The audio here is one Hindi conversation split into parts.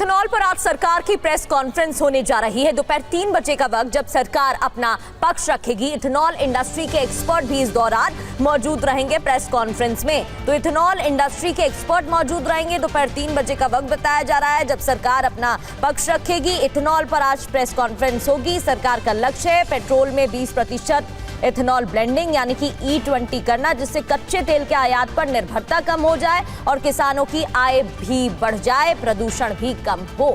एथेनॉल पर आज सरकार की प्रेस कॉन्फ्रेंस होने जा रही है। दोपहर 3 बजे का वक्त जब सरकार अपना पक्ष रखेगी। इथेनॉल इंडस्ट्री के एक्सपर्ट भी इस दौरान मौजूद रहेंगे प्रेस कॉन्फ्रेंस में। तो इथेनॉल इंडस्ट्री के एक्सपर्ट मौजूद रहेंगे। दोपहर 3 बजे का वक्त बताया जा रहा है जब सरकार अपना पक्ष रखेगी। इथेनॉल पर आज प्रेस कॉन्फ्रेंस होगी। सरकार का लक्ष्य है पेट्रोल में 20% इथेनॉल ब्लेंडिंग यानी कि E20 करना, जिससे कच्चे तेल के आयात पर निर्भरता कम हो जाए और किसानों की आय भी बढ़ जाए, प्रदूषण भी कम हो।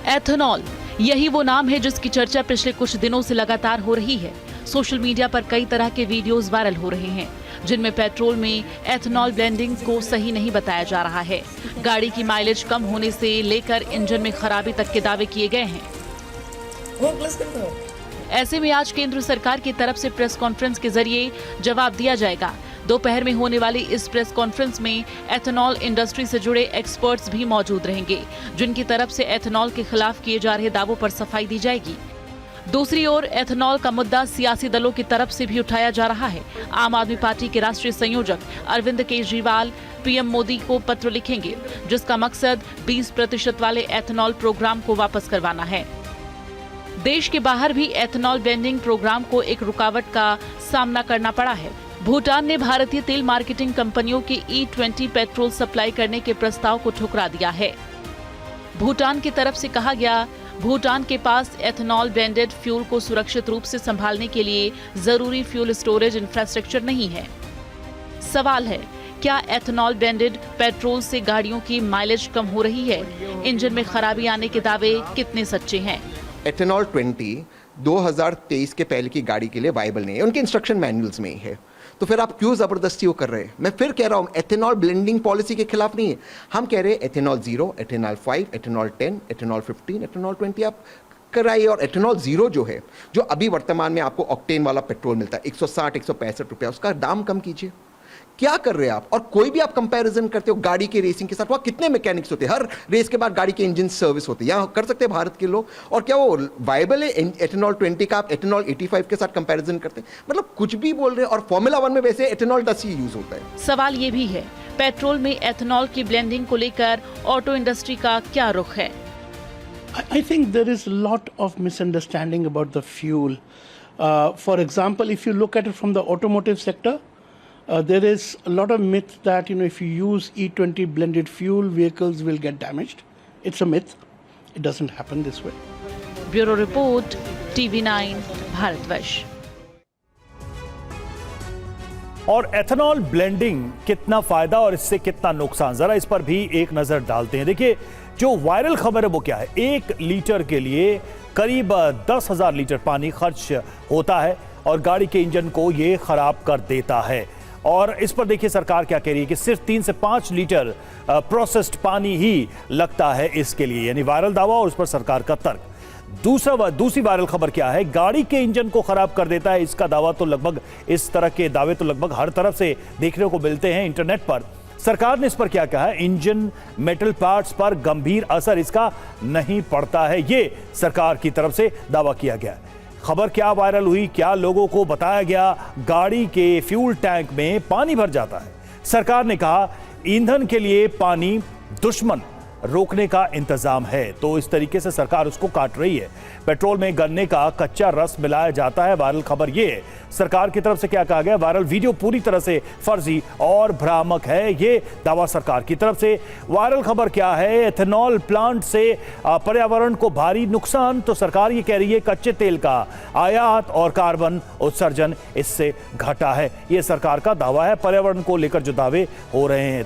एथेनॉल, यही वो नाम है जिसकी चर्चा पिछले कुछ दिनों से लगातार हो रही है। सोशल मीडिया पर कई तरह के वीडियोस वायरल हो रहे हैं जिनमें पेट्रोल में एथेनॉल ब्लेंडिंग को सही नहीं बताया जा रहा है। गाड़ी की माइलेज कम होने से लेकर इंजन में खराबी तक के दावे किए गए हैं। ऐसे में आज केंद्र सरकार की तरफ से प्रेस कॉन्फ्रेंस के जरिए जवाब दिया जाएगा। दोपहर में होने वाली इस प्रेस कॉन्फ्रेंस में एथेनॉल इंडस्ट्री से जुड़े एक्सपर्ट्स भी मौजूद रहेंगे, जिनकी तरफ से एथेनॉल के खिलाफ किए जा रहे दावों पर सफाई दी जाएगी। दूसरी ओर एथेनॉल का मुद्दा सियासी दलों की तरफ से भी उठाया जा रहा है। आम आदमी पार्टी के राष्ट्रीय संयोजक अरविंद केजरीवाल पीएम मोदी को पत्र लिखेंगे, जिसका मकसद 20% वाले एथेनॉल प्रोग्राम को वापस करवाना है। देश के बाहर भी एथेनॉल ब्लेंडिंग प्रोग्राम को एक रुकावट का सामना करना पड़ा है। भूटान ने भारतीय तेल मार्केटिंग कंपनियों के E20 पेट्रोल सप्लाई करने के प्रस्ताव को ठुकरा दिया है। भूटान की तरफ से कहा गया, भूटान के पास एथेनॉल ब्लेंडेड फ्यूल को सुरक्षित रूप से संभालने के लिए जरूरी फ्यूल स्टोरेज इंफ्रास्ट्रक्चर नहीं है। सवाल है, क्या एथेनॉल ब्लेंडेड पेट्रोल से गाड़ियों की माइलेज कम हो रही है? इंजन में खराबी आने के दावे कितने सच्चे हैं? एथेनॉल 20 2023 के पहले की गाड़ी के लिए वायबल नहीं है, उनके इंस्ट्रक्शन मैनुअल्स में ही है। तो फिर आप क्यों जबरदस्ती वो कर रहे हैं? मैं फिर कह रहा हूँ, एथेनॉल ब्लेंडिंग पॉलिसी के खिलाफ नहीं है। हम कह रहे हैं ethanol 0, ethanol 5, ethanol 10, ethanol 15, ethanol 20 आप कराइए। और एथेनॉल 0 जो है, जो अभी वर्तमान में आपको ऑक्टेन वाला पेट्रोल मिलता है 160 165 रुपया, उसका दाम कम कीजिए। क्या कर रहे हैं आप? और कोई भी आप कंपैरिजन करते हो गाड़ी की रेसिंग के साथ, वहाँ कितने मैकेनिक्स होते हैं, हर रेस के बाद गाड़ी के इंजन सर्विस होती है, यहाँ कर सकते हैं भारत के लोग। और क्या वो वायबल है एथेनॉल 20 का आप एथेनॉल 85 के साथ कंपैरिजन करते हैं? मतलब कुछ भी बोल रहे हैं। और फॉर्मूला 1 में वैसे एथेनॉल 10 ही यूज होता है। सवाल ये भी है, पेट्रोल में एथेनॉल की ब्लेंडिंग को लेकर ऑटो इंडस्ट्री का क्या रुख है? I think there is a lot of misunderstanding about the fuel. For example, if you look at it from the automotive sector, there is a lot of myth that if you use E20 blended fuel, vehicles will get damaged. It's a myth. It doesn't happen this way. Bureau report, TV9 Bharatvarsh. और एथेनॉल ब्लेंडिंग कितना फायदा और इससे कितना नुकसान, जरा इस पर भी एक नजर डालते हैं। देखिए, जो वायरल खबर है वो क्या है? 1 लीटर के लिए करीब 10,000 लीटर पानी खर्च होता है और गाड़ी के इंजन को ये खराब कर देता है। और इस पर देखिए सरकार क्या कह रही है कि सिर्फ 3 से 5 लीटर प्रोसेस्ड पानी ही लगता है इसके लिए, यानी वायरल दावा और उस पर सरकार का तर्क। दूसरी वायरल खबर क्या है? गाड़ी के इंजन को खराब कर देता है। इसका दावा तो लगभग, इस तरह के दावे तो लगभग हर तरफ से देखने को मिलते हैं इंटरनेट पर। सरकार ने इस पर क्या कहा है? इंजन मेटल पार्ट्स पर गंभीर असर इसका नहीं पड़ता है, ये सरकार की तरफ से दावा किया गया है। खबर क्या वायरल हुई, क्या लोगों को बताया गया? गाड़ी के फ्यूल टैंक में पानी भर जाता है। सरकार ने कहा ईंधन के लिए पानी दुश्मन, रोकने का इंतजाम है। तो इस तरीके से सरकार उसको काट रही है। पेट्रोल में गन्ने का कच्चा रस मिलाया जाता है। वायरल खबर ये है। सरकार की तरफ से क्या कहा गया? वायरल वीडियो पूरी तरह से फर्जी और भ्रामक है, ये दावा सरकार की तरफ से। वायरल खबर क्या है? एथेनॉल प्लांट से पर्यावरण को भारी नुकसान। तो सरकार ये कह रही है कच्चे तेल का आयात और कार्बन उत्सर्जन इससे घटा है। ये सरकार का दावा है। पर्यावरण को लेकर जो दावे हो रहे हैं